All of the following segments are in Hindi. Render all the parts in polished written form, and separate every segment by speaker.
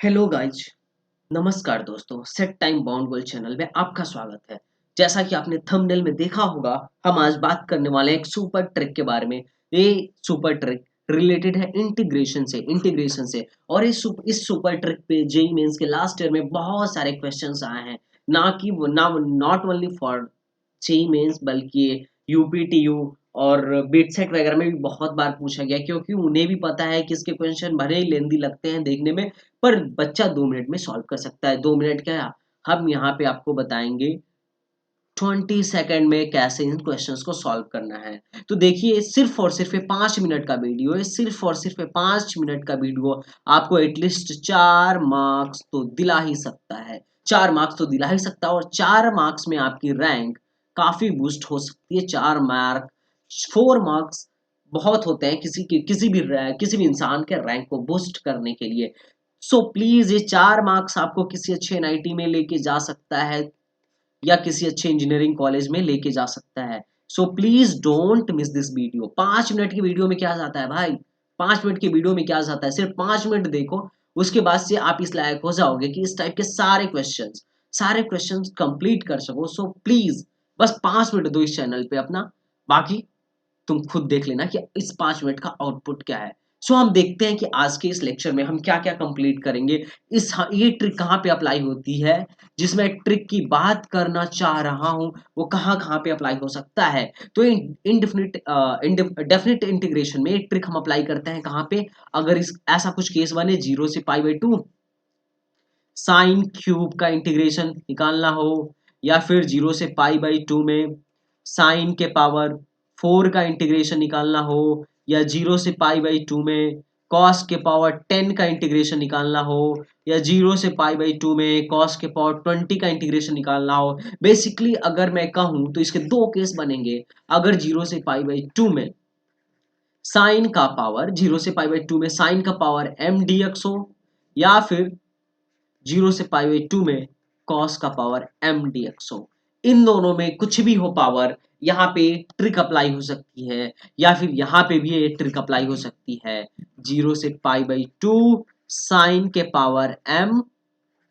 Speaker 1: Hello guys. नमस्कार दोस्तों, सेट टाइम बाउंड गोल चैनल में आपका स्वागत है। जैसा कि आपने थंबनेल में देखा होगा, हम आज बात करने वाले हैं एक सुपर ट्रिक के बारे में। ये सुपर ट्रिक रिलेटेड है इंटीग्रेशन से। और इस सुपर ट्रिक पे जेई मेंस के लास्ट ईयर में बहुत सारे क्वेश्चंस आए हैं। ना कि ना not only for JEE Mains बल्कि यूपीटीयू और बीटेक वगैरह में भी बहुत बार पूछा गया, क्योंकि उन्हें भी पता है कि इसके क्वेश्चन भले ही लेंदी लगते हैं देखने में, पर बच्चा 2 मिनट में सॉल्व कर सकता है। 2 मिनट क्या, हम यहाँ पे आपको बताएंगे 20 सेकेंड में कैसे इन क्वेश्चंस को सॉल्व करना है। तो देखिए, सिर्फ और सिर्फ ये 5 मिनट का वीडियो है। सिर्फ और सिर्फ ये 5 मिनट का वीडियो आपको एटलीस्ट 4 मार्क्स तो दिला ही सकता है। 4 मार्क्स तो दिला ही सकता है, और 4 मार्क्स में आपकी रैंक काफी बूस्ट हो सकती है। 4 मार्क, 4 मार्क्स बहुत होते हैं किसी भी इंसान के रैंक को बूस्ट करने के लिए। सो प्लीज, ये 4 मार्क्स आपको किसी अच्छे एनआईटी में लेके जा सकता है या किसी अच्छे इंजीनियरिंग कॉलेज में लेके जा सकता है। So please don't miss this video. 5 minute की वीडियो में क्या जाता है भाई? 5 मिनट की वीडियो में क्या जाता है? सिर्फ 5 मिनट देखो, उसके बाद से आप इस लायक हो जाओगे कि इस टाइप के सारे क्वेश्चंस कंप्लीट कर सको। सो प्लीज बस 5 मिनट दो इस चैनल पे अपना। बाकी तुम खुद देख लेना कि इस 5 मिनट का आउटपुट क्या है। सो हम देखते हैं कि आज के इस लेक्चर में हम क्या क्या कंप्लीट करेंगे। ये ट्रिक कहाँ पे अप्लाई होती है, जिसमें ट्रिक की बात करना चाह रहा हूं, वो कहाँ कहाँ पे अप्लाई हो सकता है। तो डेफिनेट इंटीग्रेशन में एक ट्रिक हम अप्लाई करते हैं कहाँ पे, अगर इस ऐसा कुछ केस बने 0 से π/2 साइन क्यूब का इंटीग्रेशन निकालना हो, या फिर 0 से π/2 में साइन के पावर 4 का इंटीग्रेशन निकालना हो, या 0 से π/2 में कॉस के पावर 10 का इंटीग्रेशन निकालना हो, या 0 से π/2 में कॉस के पावर 20 का इंटीग्रेशन निकालना हो। बेसिकली अगर मैं कहूं तो इसके दो केस बनेंगे। अगर 0 से π/2 में साइन का पावर 0 से π/2 में साइन का पावर mdx हो, या फिर 0 से π/2 में कॉस का पावर mdx हो। इन दोनों में कुछ भी हो पावर, यहाँ पे ट्रिक अप्लाई हो सकती है, या फिर यहाँ पे भी ये ट्रिक अप्लाई हो सकती है। 0 से π/2 साइन के पावर m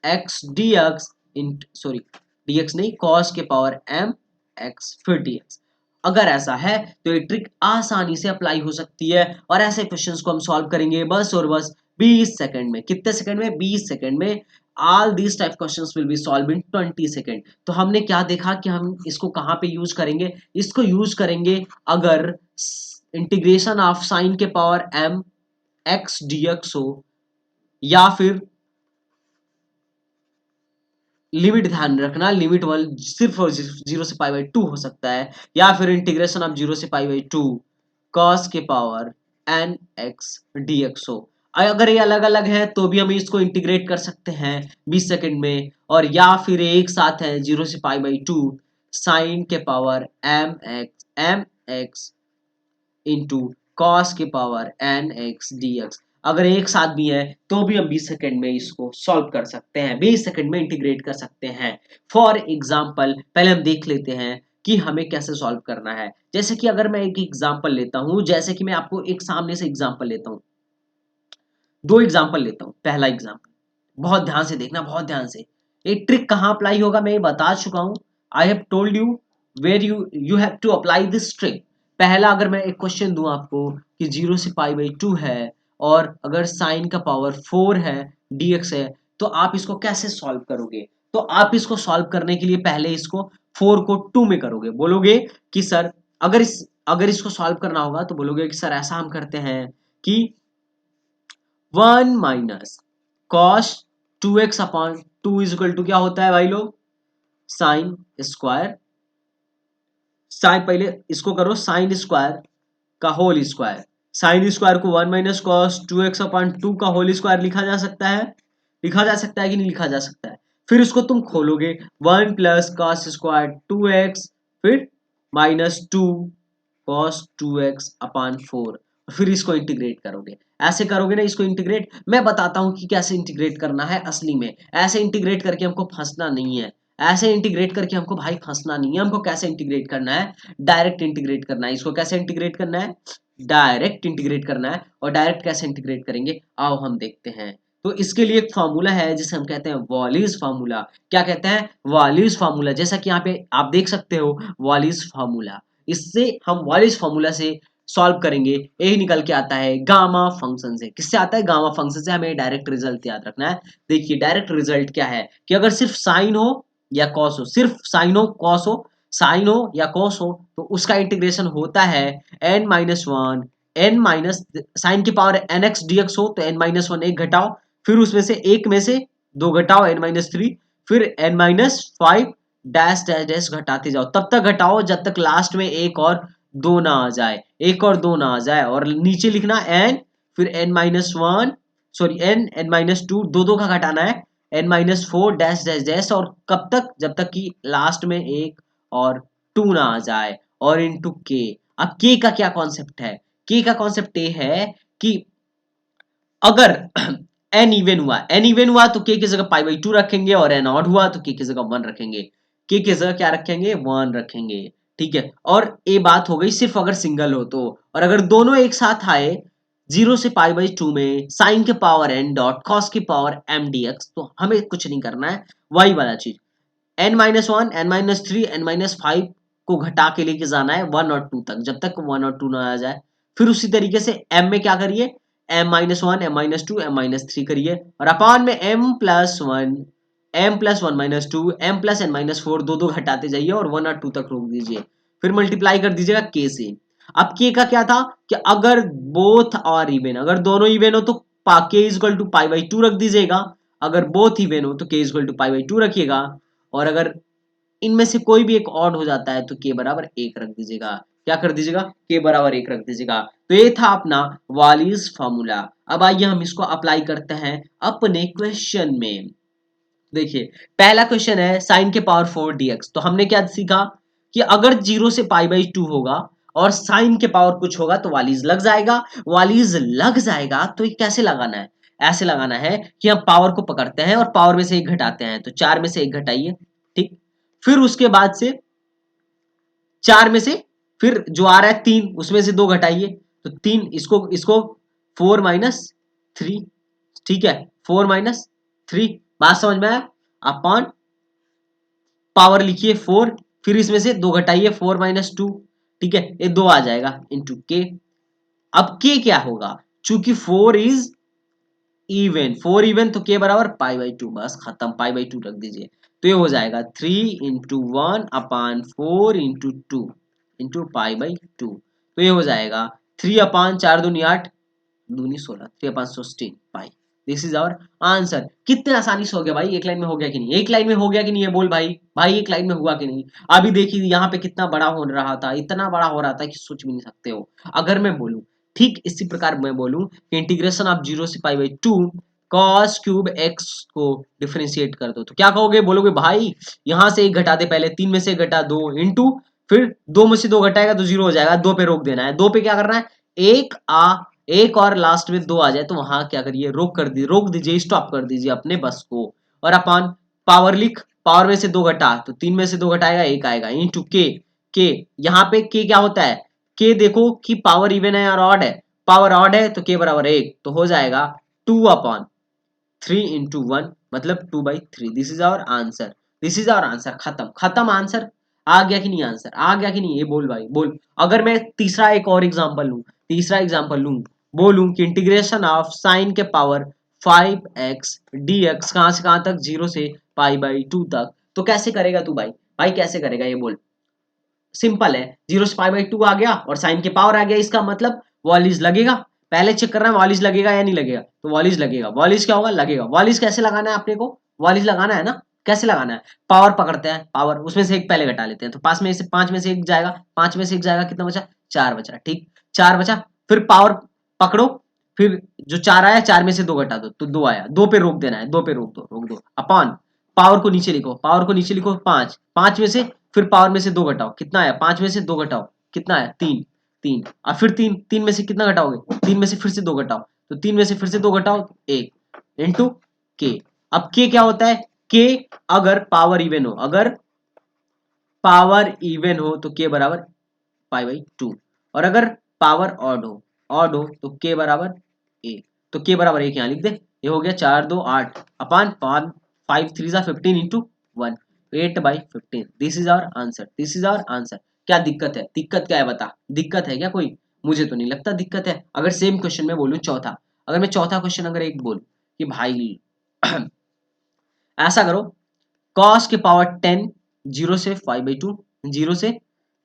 Speaker 1: x dx, इन सॉरी dx नहीं, कॉस के पावर m x फिर dx। अगर ऐसा है तो ये ट्रिक आसानी से अप्लाई हो सकती है, और ऐसे क्वेश्चंस को हम सॉल्व करेंगे बस और बस 20 सेकंड में। कितने सेकंड में? 20 सेकंड में। All these type questions will be solve in 20 second. तो हमने क्या देखा कि हम इसको कहाँ पे यूज करेंगे? इसको यूज करेंगे अगर इंटीग्रेशन ऑफ साइन के पावर m x dx हो, या फिर लिमिट ध्यान रखना, लिमिट वन सिर्फ और सिर्फ 0 से π/2 हो सकता है, या फिर इंटीग्रेशन ऑफ 0 से π/2 कॉस के पावर n x dx हो। अगर ये अलग अलग है तो भी हम इसको इंटीग्रेट कर सकते हैं 20 सेकंड में, और या फिर एक साथ है 0 से π/2 साइन के power m x into cos के power n x D x. अगर एक साथ भी है तो भी हम 20 सेकंड में इसको सॉल्व कर सकते हैं, 20 सेकंड में इंटीग्रेट कर सकते हैं। फॉर एग्जाम्पल पहले हम देख लेते हैं कि हमें कैसे सॉल्व करना है। जैसे कि अगर मैं एक एग्जाम्पल लेता हूं, जैसे कि मैं आपको एक सामने से एग्जाम्पल लेता हूं, दो एग्जाम्पल लेता हूं। पहला एग्जाम्पल, बहुत ध्यान से देखना, बहुत ध्यान से। एक ट्रिक कहाँ अप्लाई होगा मैं ये बता चुका हूं। I have told you where you have to apply this trick. पहला, अगर मैं एक क्वेश्चन दूं आपको कि 0 से π/2 है, और अगर साइन का पावर 4 है, dx है, तो आप इसको कैसे सॉल्व करोगे? तो आप इसको सॉल्व करने के लिए पहले इसको 4 को 2 में करोगे। बोलोगे कि सर, अगर इसको सॉल्व करना होगा तो बोलोगे कि सर ऐसा हम करते हैं कि 1 minus cos 2x/2 is equal to क्या होता है भाई लोग? Sine square. साइन, पहले इसको करो साइन स्क्वायर का होल स्क्वायर। साइन स्क्वायर को 1 माइनस कॉस 2x/2 का होल स्क्वायर लिखा जा सकता है। लिखा जा सकता है कि नहीं लिखा जा सकता है? फिर उसको तुम खोलोगे, 1 प्लस कॉस स्क्वायर 2x, फिर माइनस 2 कॉस 2x/4, फिर इसको इंटीग्रेट करोगे। ऐसे करोगे ना इसको इंटीग्रेट। मैं बताता हूं कि कैसे इंटीग्रेट करना है असली में। ऐसे इंटीग्रेट करके हमको फंसना नहीं है। ऐसे इंटीग्रेट करके हमको भाई फंसना नहीं है। हमको कैसे इंटीग्रेट करना है? डायरेक्ट इंटीग्रेट करना है। इसको कैसे इंटीग्रेट करना है? डायरेक्ट इंटीग्रेट करना है। और डायरेक्ट कैसे इंटीग्रेट करेंगे आओ हम देखते हैं। तो इसके लिए एक फार्मूला है जिसे हम कहते हैं वॉलीज फार्मूला। क्या कहते हैं? Volleys formula. जैसा कि यहाँ पे आप देख सकते हो वॉलीज फार्मूला। इससे हम वॉलीज फार्मूला से सॉल्व करेंगे, यही निकल के आता है गामा फंक्शन से। किससे आता है? गामा फंक्शन से। हमें डायरेक्ट रिजल्ट याद रखना है। देखिए डायरेक्ट रिजल्ट क्या है कि अगर सिर्फ साइन हो या कॉस हो, सिर्फ साइन हो कॉस हो, साइन हो या कॉस हो, तो उसका इंटीग्रेशन होता है n-1 n माइनस साइन की power n x D x हो तो n-1 एक घटाओ, फिर उसमें से एक में से दो घटाओ n-3, फिर n-5 डैश डैश डैश घटाते जाओ, तब तक घटाओ जब तक लास्ट में एक और दो ना आ जाए, एक और दो ना आ जाए। और नीचे लिखना n, फिर n-1 सॉरी n-2, दो दो का घटाना है, n-4 डैश डैश डैश, और कब तक? जब तक कि लास्ट में एक और टू ना आ जाए, और इनटू k। अब k का क्या कॉन्सेप्ट है? k का कॉन्सेप्ट ये है कि अगर n इवन हुआ तो k की जगह पाई बाई 2 रखेंगे, और n ऑड हुआ तो k की जगह 1 रखेंगे। k की जगह क्या रखेंगे? 1 रखेंगे। ठीक है, और ये बात हो गई सिर्फ अगर सिंगल हो तो। और अगर दोनों एक साथ आए 0 से पाई बाई 2 में साइन के पावर n डॉट कॉस की पावर m dx, तो हमें कुछ नहीं करना है, वही वाला चीज n-1 n-3 n-5 को घटा के लेके जाना है 1 और 2 तक, जब तक 1 और 2 ना आ जाए। फिर उसी तरीके से m में क्या करिए? m-1 m-2 m-3 करिए, और अपान में m+1 m+1-2 m+n-4 दो दो घटाते जाइए और 1 और 2 तक रोक दीजिए। फिर मल्टीप्लाई कर दीजिएगा k से। अब k का क्या था कि अगर बोथ और इवन, अगर दोनों इवन हो तो k equal to pi by 2 रख दीजिएगा, अगर बोथ इवन हो तो k equal to pi by 2 रखिएगा, और अगर इनमें से कोई भी एक ऑड हो जाता है तो k बराबर 1 रख दीजिएगा। क्या कर दीजिएगा? k बराबर 1 रख दीजिएगा। तो ये था अपना वालिस फार्मूला। अब आइए हम इसको अप्लाई करते हैं अपने क्वेश्चन में। देखिए पहला क्वेश्चन है साइन के पावर 4 dx। तो हमने क्या सीखा कि अगर 0 से पाई बाई 2 होगा और साइन के पावर कुछ होगा तो वालीज लग जाएगा। वालीज लग जाएगा तो ये कैसे लगाना है? ऐसे लगाना है कि हम पावर को पकड़ते हैं और पावर में से एक घटाते हैं, तो 4 में से एक घटाइए। ठीक, फिर उसके बाद से 4 में से फिर जो आ रहा है 3, उसमें से 2 घटाइए, तो 3, इसको इसको 4-3। ठीक है, 4-3, बात समझ में आया? अपॉन पावर लिखिए 4, फिर इसमें से 2 घटाइए 4-2। ठीक है, ये 2 आ जाएगा इंटू के। अब के क्या होगा? चूंकि 4 इज इवन, 4 इवन तो के बराबर पाई बाई 2, बस खत्म, पाई बाई 2 रख दीजिए। तो ये हो जाएगा 3 × 1 अपान 4 × 2 इंटू पाई बाई 2। तो ये हो जाएगा 3 अपान 4 दूनी 8 दूनी 16, 3 अपान 16 pi. This is our answer. कितने आसानी से हो गया भाई, एक लाइन में हो गया कि नहीं? एक लाइन में हो गया कि नहीं है? बोल भाई, भाई एक लाइन में हुआ कि नहीं? अभी देखिए यहाँ पे कितना बड़ा हो रहा था, इतना बड़ा हो रहा था कि सोच भी नहीं सकते हो। अगर मैं बोलूं ठीक इसी प्रकार मैं बोलूं कि इंटीग्रेशन ऑफ 0 से पाई बाई 2 cos क्यूब x को डिफरेंशिएट कर दो, तो क्या कहोगे? बोलोगे भाई यहां से एक घटा दे, पहले 3 में से घटा दो, इंटू फिर 2 में से 2 घटाएगा तो 0 हो जाएगा, 2 पे रोक देना है। 2 पे क्या करना है? एक और लास्ट में 2 आ जाए तो वहां क्या करिए? रोक दीजिए, स्टॉप कर दीजिए अपने बस को। और अपन पावर लिख, पावर में से 2 घटा तो 3 में से 2 घटाएगा 1 आएगा, इंटू के यहाँ पे के क्या होता है? के देखो कि पावर इवन है और ऑड है, पावर ऑड है तो के बराबर 1, तो हो जाएगा 2/3 इंटू 1, मतलब 2/3। This is our answer, this is our answer. खत्म खत्म आंसर। आ गया कि नहीं? आंसर आ गया कि नहीं? ये बोल भाई बोल। अगर मैं तीसरा एक और एग्जांपल लूं, तीसरा एग्जांपल लूं, बोलूं कि इंटीग्रेशन ऑफ साइन के पावर 5x dx कहां से कहां तक? 0 से पाई बाई 2 तक, तो कैसे करेगा तू भाई? भाई कैसे करेगा ये बोल? सिंपल है, 0 से पाई बाई 2 आ गया और साइन के पावर आ गया, इसका मतलब वॉलिज लगेगा। पहले चेक करना है वॉलिज लगेगा या नहीं लगेगा, तो वॉलिज लगेगा। वॉलिज क्या होगा? लगेगा। वॉलिज कैसे लगाना है अपने को? वॉलिज लगाना है ना, कैसे लगाना है? पावर पकड़ते हैं, पावर उसमें से एक पहले घटा लेते हैं, तो 5 में से एक जाएगा, 5 में से एक जाएगा, कितना बचा? 4 बचा। ठीक, 4 बचा, फिर पावर पकड़ो, फिर जो 4 आया 4 में से 2 घटा दो तो 2 आया, 2 पे रोक देना है, 2 पे रोक दो अपॉन पावर को नीचे लिखो, पावर को नीचे लिखो 5, 5 में से फिर पावर में से 2 घटाओ, कितना आया? 5 में से 2 घटाओ, कितना आया? 3, 3। और फिर 3 में से कितना घटाओगे? 3 में से फिर से 2 घटाओ, तो 3 में से फिर से 2 घटाओ 1 इंटू के। अब के क्या होता है? के अगर पावर इवन हो, अगर पावर इवन हो तो के बराबर पाई बाई 2, और अगर पावर ऑड हो तो के बराबर 1, तो के बराबर 1 यहाँ लिख दे। ये हो गया 4 2 8 अपान 5 3 जा 15 into 1 8/15। This is our answer, this is our answer. क्या दिक्कत है? दिक्कत क्या है बता, दिक्कत है क्या कोई? मुझे तो नहीं लगता दिक्कत है। अगर सेम क्वेश्चन में बोलूं चौथा, अगर मैं चौथा क्वेश्चन अगर एक बोलूं कि भाई ऐसा करो, cos के पावर 10 जीरो से 5/2, जीरो से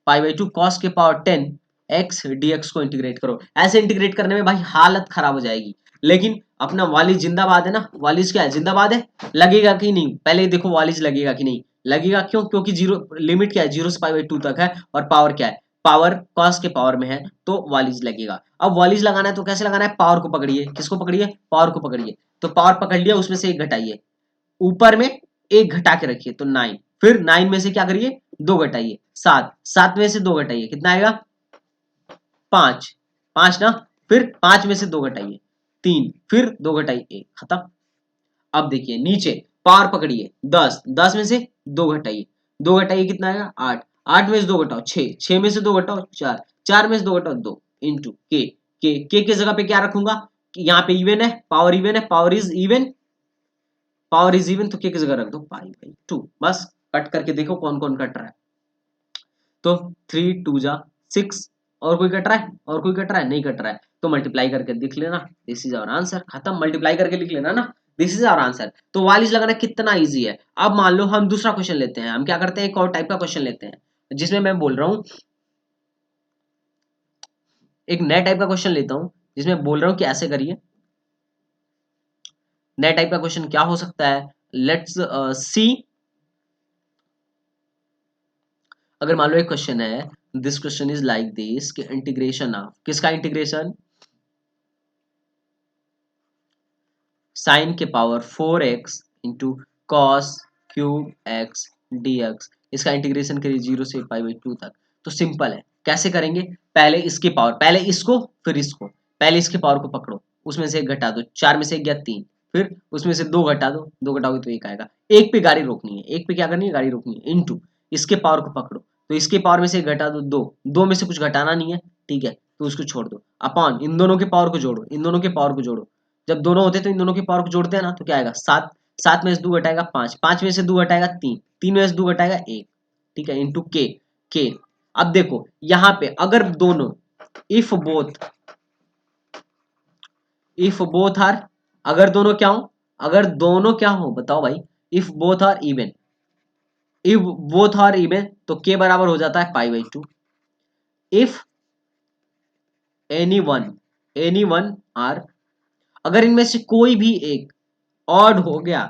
Speaker 1: 5/2 cos के पावर 10 x dx को इंटीग्रेट करो। ऐसे इंटीग्रेट करने में भाई हालत खराब हो जाएगी, लेकिन अपना वालिज जिंदाबाद है ना। वालिज क्या है? जिंदाबाद है। लगेगा कि नहीं पहले ही देखो, वालिज लगेगा कि नहीं लगेगा। क्यों? क्योंकि जीरो लिमिट क्या है, 0 से π/2 तक है, और पावर क्या है, पावर cos के पावर में है, तो वालिज लगेगा। अब वालिज लगाना है तो कैसे लगाना है? पावर को पकड़िए। किसको पकड़िए? पावर को पकड़िए। तो पावर पकड़ लिया, उसमें से एक घटाइए, ऊपर में एक घटा के रखिए तो 9, फिर 9 में से क्या करिए, 2 घटाइए, 7, 7 में से 2 घटाइए, कितना आएगा? 5, 5 ना, फिर 5 में से 2 घटाइए 3, फिर 2 घटाइए 1, खत्म। अब देखिए नीचे पावर पकड़िए 10, 10 में से 2 घटाइए, 2 घटाइए कितना आएगा? 8, 8 में से 2 घटाओ 6, 6 में से 2 घटाओ 4, 4 में से 2 घटाओ 2 इंटू के के जगह पे क्या रखूंगा? यहाँ पे इवन है, पावर इवन है, power is even, power is even, तो के की जगह रख दो π/2। बस कट करके देखो कौन कौन कट रहा है। तो 3 2 जा 6, और कोई कट रहा है? और कोई कट रहा है? नहीं कट रहा है, तो मल्टीप्लाई करके लिख लेना, दिस इज आवर आंसर, खत्म। मल्टीप्लाई करके लिख लेना ना, दिस इज आवर आंसर। तो वालिज लगाना कितना इजी है। अब मान लो हम दूसरा क्वेश्चन लेते हैं, हम क्या करते हैं, एक और टाइप का क्वेश्चन लेते हैं, जिसमें मैं बोल रहा हूँ एक नया टाइप का क्वेश्चन लेता हूँ, जिसमें बोल रहा हूँ कि ऐसे करिए। नया टाइप का क्वेश्चन क्या हो सकता है? Let's see. अगर मान लो एक क्वेश्चन है, this question is like this, कि इंटीग्रेशन ऑफ किसका इंटीग्रेशन? साइन के power 4x into cos cube x dx, इसका इंटीग्रेशन करिए 0 से π/2 तक। तो सिंपल है, कैसे करेंगे? पहले इसकी पावर, पहले इसको फिर इसको, पहले इसके पावर को पकड़ो, उसमें से एक घटा दो, 4 में से एक गया 3, फिर उसमें से 2 घटा दो, 2 घटाओगे तो 1 आएगा। एक पे गाड़ी रोकनी है, एक पे क्या करनी है, गाड़ी रोकनी है, इनटू इसके पावर को पकड़ो, तो इसके पावर में से एक घटा दो 2, 2 में से कुछ घटाना नहीं है, ठीक है, तो उसको छोड़ दो, अपॉन इन दोनों के पावर को जोड़ो, इन दोनों के पावर को जोड़ो। जब दोनों होते हैं तो इन दोनों के पावर को जोड़ते हैं ना, तो क्या आएगा? 7, 7 में से 2 घटाएगा 5, 5 में से 2 घटाएगा 3, 3 में से 2 घटाएगा 1, ठीक है, इंटू के। अब देखो यहाँ पे अगर दोनों, इफ बोथ आर, अगर दोनों क्या हो, अगर दोनों क्या हो बताओ भाई, if both are even, if both are even तो के बराबर हो जाता है π/2। इफ एनी वन आर, अगर इनमें से कोई भी एक ऑड हो गया,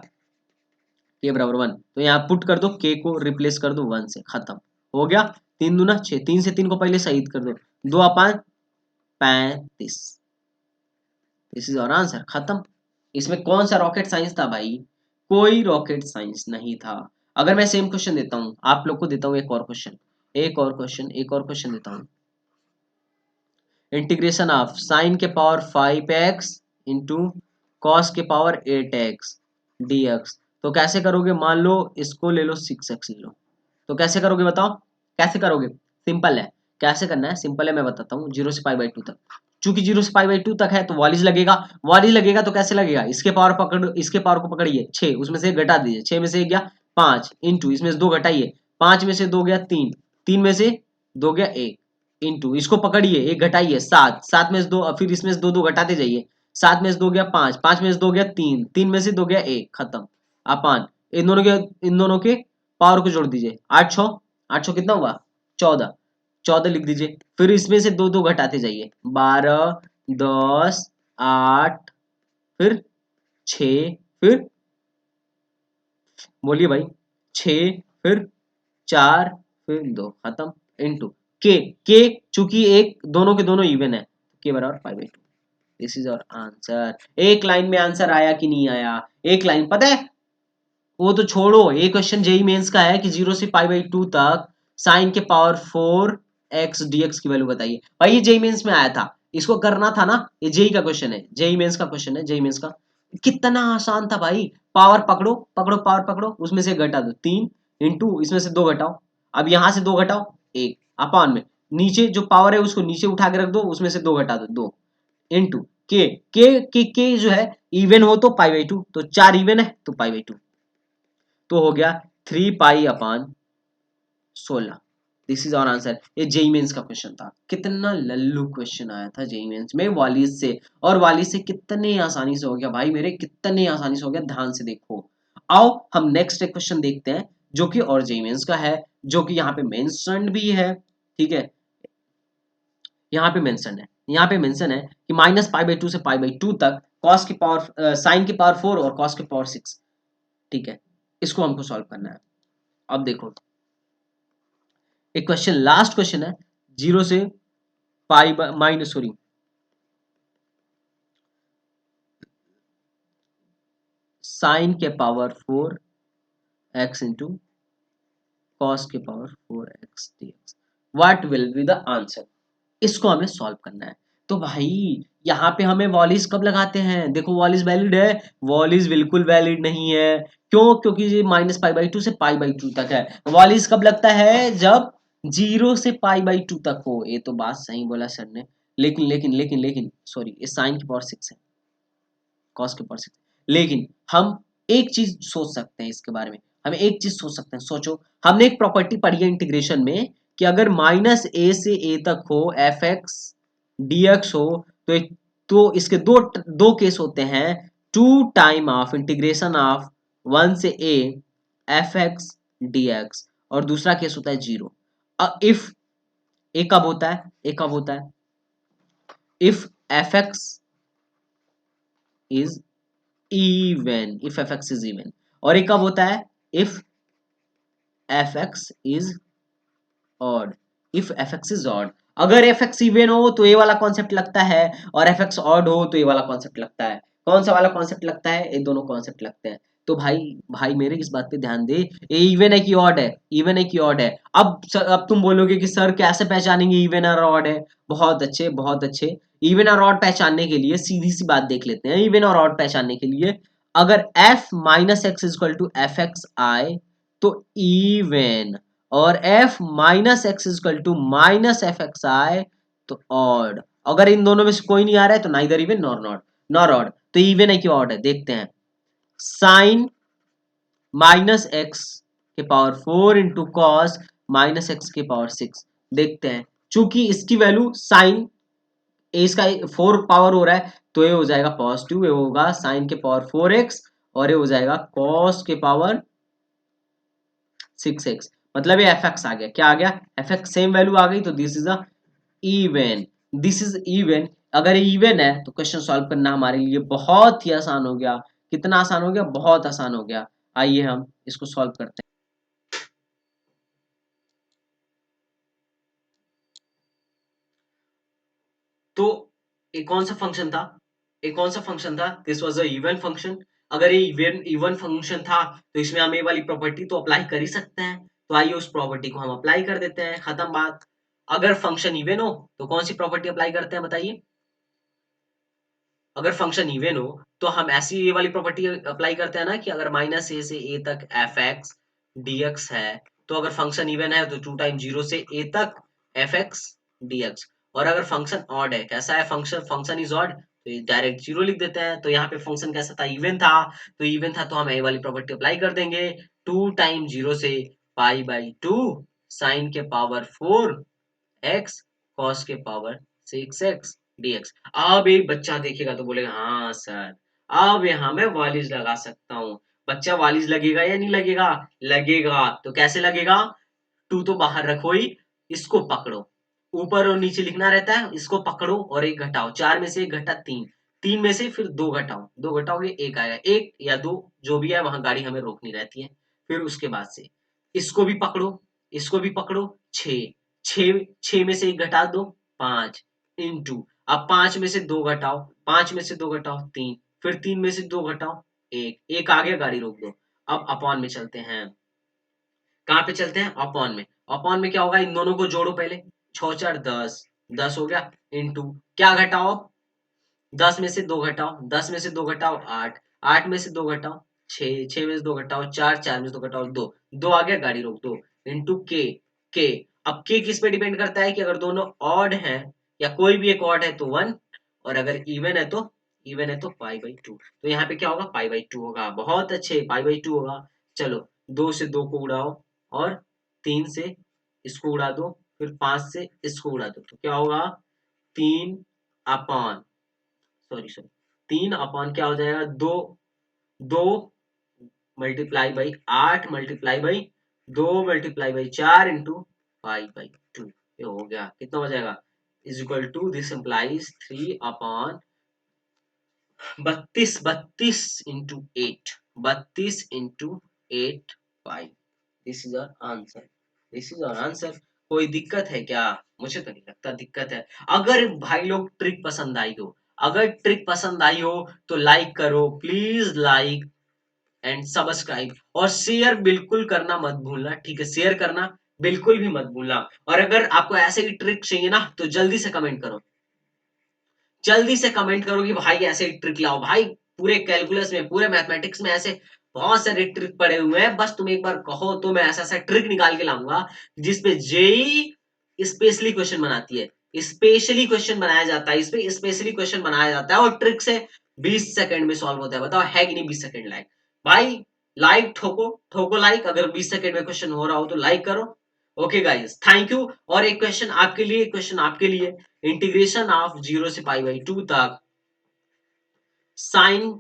Speaker 1: के बराबर 1, तो यहाँ पुट कर दो, के को रिप्लेस कर दो 1 से, खत्म हो गया। 3 दूना 6, 3 से 3 को पहले शहीद कर दो, 2 अपान 35, दिस इज आवर आंसर, खत्म। इसमें कौन सा रॉकेट साइंस था भाई? कोई रॉकेट साइंस नहीं था। अगर मैं सेम क्वेश्चन देता हूँ आप लोग को, देता हूँ एक और क्वेश्चन, एक और क्वेश्चन देता हूँ। इंटीग्रेशन ऑफ साइन के पावर 5x इंटू कॉस के पावर 8x dx, तो कैसे करोगे? मान लो इसको ले लो 6x ले लो, तो कैसे करोगे बताओ? कैसे करोगे? सिंपल है, कैसे करना है सिंपल है, मैं बताता हूँ। 0 से π/2 तक, चूंकि 0 से π/2 तक है तो वालिज लगेगा, वालिज लगेगा तो कैसे लगेगा? इसके पावर पकड़, इसके पावर को पकड़िए 6, उसमें से एक घटा दीजिए, 6 में से एक गया 5 इंटू इसमें से 2 घटाइए, 5 में से 2 गया 3, 3 में से 2 गया 1 इंटू इसको पकड़िए, एक घटाइए 7, 7 में से 2, फिर इसमें से 2 2 घटाते जाइए, 7 में से 2 गया 5, 5 में से 2 गया 3, 3 में से 2 गया 1, खत्म। अपान इन दोनों के पावर को जोड़ दीजिए, 8 6, 8 6 कितना हुआ? 14, 14 लिख दीजिए, फिर इसमें से 2 2 घटाते जाइए, 12 10 8, फिर 6, फिर बोलिए भाई 6, फिर 4, फिर 2, खत्म। इनटू के चूंकि एक दोनों के दोनों इवन है, के बराबर 5/2, दिस इज आवर आंसर। एक लाइन में आंसर आया कि नहीं आया? एक लाइन पता है, वो तो छोड़ो, ये क्वेश्चन जेई मेंस का है कि 0 से π/2 तक साइन के पावर 4x dx की वैल्यू बताइए। भाई ये जेई मेंस में आया था, इसको करना था ना, ये जेई का क्वेश्चन है, जेई मेंस का क्वेश्चन है, जेई मेंस का। कितना आसान था भाई, पावर पकड़ो पकड़ो, पावर पकड़ो, उसमें से घटा दो 3 इंटू इसमें से 2 घटाओ, अब यहां से 2 घटाओ 1 अपान में नीचे जो पावर है उसको नीचे उठा के रख दो, उसमें से 2 घटा दो 2 इंटू के जो है इवन हो तो पाई बाई टू, तो 4 इवन है तो पाई बाई टू, तो हो गया 3 pi upon 16। This is our answer. ये जेई मेंस का क्वेश्चन था, कितना लल्लू क्वेश्चन आया था जेई मेंस में वालिस से, और वालिस से कितने आसानी से हो गया भाई मेरे, कितने आसानी से हो गया, ध्यान से देखो। आओ हम नेक्स्ट एक क्वेश्चन देखते हैं जो कि और जेई मेंस का है, जो कि यहाँ पे मेंशन्ड भी है, ठीक है। यहाँ पे मेंशन है, यहाँ पे मेंशन है कि माइनस पाई बाई टू से पाई बाई टू तक कॉस की पावर साइन की पावर 4 और कॉस की पावर 6, ठीक है। इसको हमको सॉल्व करना है। अब देखो एक क्वेश्चन, लास्ट क्वेश्चन है, जीरो से पाई माइनस सॉरी साइन के पावर 4 एक्स इंटू कॉस के power 4 x D x, what will be the answer. इसको हमें सॉल्व करना है। तो भाई यहाँ पे हमें वॉलिस कब लगाते हैं, देखो वॉलिस वैलिड है, वॉलिस बिल्कुल वैलिड नहीं है। क्यों? क्योंकि ये माइनस पाई बाई टू से पाई बाई टू तक है। वॉलिस कब लगता है? जब जीरो से पाई बाई टू तक हो। ये तो बात सही बोला सर ने, लेकिन सॉरी, ये साइन की पावर 6 है, कॉस की पावर 6। लेकिन हम एक चीज सोच सकते हैं इसके बारे में, हमें एक चीज सोच सकते हैं, सोचो। हमने एक प्रॉपर्टी पढ़ी है इंटीग्रेशन में कि अगर माइनस ए से ए तक हो एफ एक्स डी एक्स हो, तो इसके दो दो केस होते हैं, two time of integration of one से A F X D X, और दूसरा केस होता है जीरो। इफ ए कब होता है, ए कब होता है, if F x is even, if F x is even. और एक कब होता है, if F x is odd, if F x is odd. अगर एफ एक्स इवन हो तो ये वाला कॉन्सेप्ट लगता है, और एफ एक्स ऑड हो तो ये वाला कॉन्सेप्ट लगता है। कौन सा वाला कॉन्सेप्ट लगता है? ये दोनों कॉन्सेप्ट लगते हैं। तो भाई भाई मेरे इस बात पे ध्यान दे, ये इवन है कि ऑड है, इवन है कि ऑड है। अब तुम बोलोगे कि सर कैसे पहचानेंगे इवन और ऑड है। बहुत अच्छे बहुत अच्छे। इवन और ऑड पहचानने के लिए सीधी सी बात देख लेते हैं। इवन और ऑड पहचानने के लिए अगर f minus x equal to f x आई तो इवन, और f minus x equal to minus f x आई तो ऑड। अगर इन दोनों में से कोई नहीं आ रहा है तो neither even nor not nor odd. तो इवन है कि ऑड है, देखते हैं। साइन माइनस एक्स के power 4 into cos minus x के पावर 6, देखते हैं। चूंकि इसकी वैल्यू साइन ए इसका 4 पावर हो रहा है, तो ये हो जाएगा पॉजिटिव, ये होगा साइन के पावर 4x, और ये हो जाएगा कॉस के पावर 6x। मतलब ये एफ एक्स आ गया, क्या आ गया? एफ एक्स सेम वैल्यू आ गई, तो this is a even, this is even. अगर ये इवन है तो क्वेश्चन सॉल्व करना हमारे लिए बहुत ही आसान हो गया। कितना आसान हो गया? बहुत आसान हो गया। आइए हम इसको सॉल्व करते हैं। तो एक कौन सा फंक्शन था, एक कौन सा फंक्शन था? This was a even function. अगर ये इवन इवन फंक्शन था तो इसमें हम ये वाली प्रॉपर्टी तो अप्लाई कर ही सकते हैं। तो आइए उस प्रॉपर्टी को हम अप्लाई कर देते हैं, खत्म बात। अगर फंक्शन इवन हो तो कौन सी प्रॉपर्टी अप्लाई करते हैं बताइए? अगर फंक्शन इवन हो तो हम ऐसी ये वाली प्रॉपर्टी अप्लाई करते हैं ना, कि अगर माइनस ए से ए तक एफ एक्स डी एक्स है, तो अगर फंक्शन इवन है तो टू टाइम जीरो से ए तक एफ एक्स डी एक्स। और अगर फंक्शन ऑड है, कैसा है फंक्शन? फंक्शन इज ऑड, तो ये डायरेक्ट जीरो लिख देते हैं। तो यहाँ पे फंक्शन कैसा था? इवन था। तो इवन था तो हम ये वाली प्रॉपर्टी अप्लाई कर देंगे, टू टाइम जीरो से पाई बाई टू साइन के पावर 4 एक्स कॉस के पावर 6 एक्स dx। अब एक बच्चा देखेगा तो बोलेगा हाँ सर, अब यहाँ मैं वालिज लगा सकता हूँ। बच्चा वालिज लगेगा या नहीं लगेगा? लगेगा। तो कैसे लगेगा? टू तो बाहर रखो ही, इसको पकड़ो, ऊपर और नीचे लिखना रहता है, इसको पकड़ो और एक घटाओ, चार में से एक घटा तीन, तीन में से फिर दो घटाओ, दो घटाओगे एक आएगा, एक या दो जो भी है वहां गाड़ी हमें रोकनी रहती है। फिर उसके बाद से इसको भी पकड़ो, इसको भी पकड़ो, छह, छह में से एक घटा दो, पांच, इंटू, अब पांच में से दो घटाओ, पांच में से दो घटाओ तीन, फिर तीन में से दो घटाओ एक, एक आ गया, गाड़ी रोक दो। अब अपॉन में चलते हैं, कहाँ पे चलते हैं? अपॉन में। अपॉन में क्या होगा? इन दोनों को जोड़ो पहले, छह चार दस, दस हो गया, इंटू, क्या घटाओ? दस में से दो घटाओ, दस में से दो घटाओ आठ, आठ में से दो घटाओ छह, छह में से दो घटाओ चार, चार में से दो घटाओ दो, दो आ गया, गाड़ी रोक दो, इंटू के। अब के किस पे डिपेंड करता है? कि अगर दोनों ऑड हैं या कोई भी एक ऑड है तो वन, और अगर इवन है तो पाई बाई टू। तो यहाँ पे क्या होगा, पाई बाई टू होगा। बहुत अच्छे, पाई बाई टू होगा। चलो, 2 से 2 को उड़ाओ और 3 से इसको उड़ा दो, फिर 5 से इसको उड़ा दो, तो क्या होगा, 3 अपॉन, सॉरी 3 अपॉन क्या हो जाएगा, 2, 2 multiply by 8 multiply by 2 multiply by 4 into pi by two. ये हो गया, कितना हो जाएगा, is equal to this implies 3 upon 32 into 8, 32 into 8 pi. This is our answer, this is our answer. कोई दिक्कत है क्या? मुझे तो नहीं लगता दिक्कत है। अगर भाई लोग ट्रिक पसंद आई हो, अगर ट्रिक पसंद आई हो तो लाइक करो प्लीज, लाइक एंड सब्सक्राइब, और शेयर बिल्कुल करना मत भूलना, ठीक है, शेयर करना बिल्कुल भी मत भूलना। और अगर आपको ऐसे ही ट्रिक चाहिए ना तो जल्दी से कमेंट करो, जल्दी से कमेंट करो कि भाई ऐसे ट्रिक लाओ। भाई पूरे कैलकुलस में, पूरे मैथमेटिक्स में ऐसे बहुत सारे ट्रिक पड़े हुए हैं, बस तुम एक बार कहो तो मैं ऐसा ऐसा ट्रिक निकाल के लाऊंगा जिसपे जेई स्पेशली क्वेश्चन बनाती है, स्पेशली क्वेश्चन बनाया जाता है, इस पे स्पेशली क्वेश्चन बनाया जाता है और ट्रिक से 20 सेकंड में सॉल्व होता है। बताओ है कि नहीं 20 सेकंड लाइक? भाई लाइक ठोको, ठोको लाइक, अगर 20 सेकंड में क्वेश्चन हो रहा हो तो लाइक करो। Okay guys, thank you. और एक क्वेश्चन आपके लिए, एक क्वेश्चन आपके लिए, इंटीग्रेशन ऑफ 0 से पाई बाई 2 तक साइन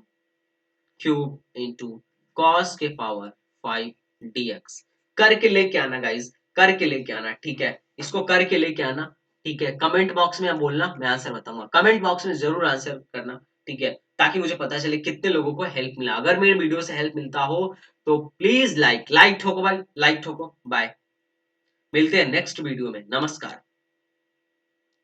Speaker 1: क्यूब इंटू कॉस के पावर 5 dx करके लेके आना गाइस, करके लेके आना, ठीक है, इसको करके लेके आना, ठीक है। कमेंट बॉक्स में आप बोलना, मैं आंसर बताऊंगा, कमेंट बॉक्स में जरूर आंसर करना, ठीक है, ताकि मुझे पता चले कितने लोगों को हेल्प मिला। अगर मेरे वीडियो से हेल्प मिलता हो तो प्लीज लाइक, लाइक ठोको भाई, लाइक ठोको। बाय, मिलते हैं नेक्स्ट वीडियो में, नमस्कार।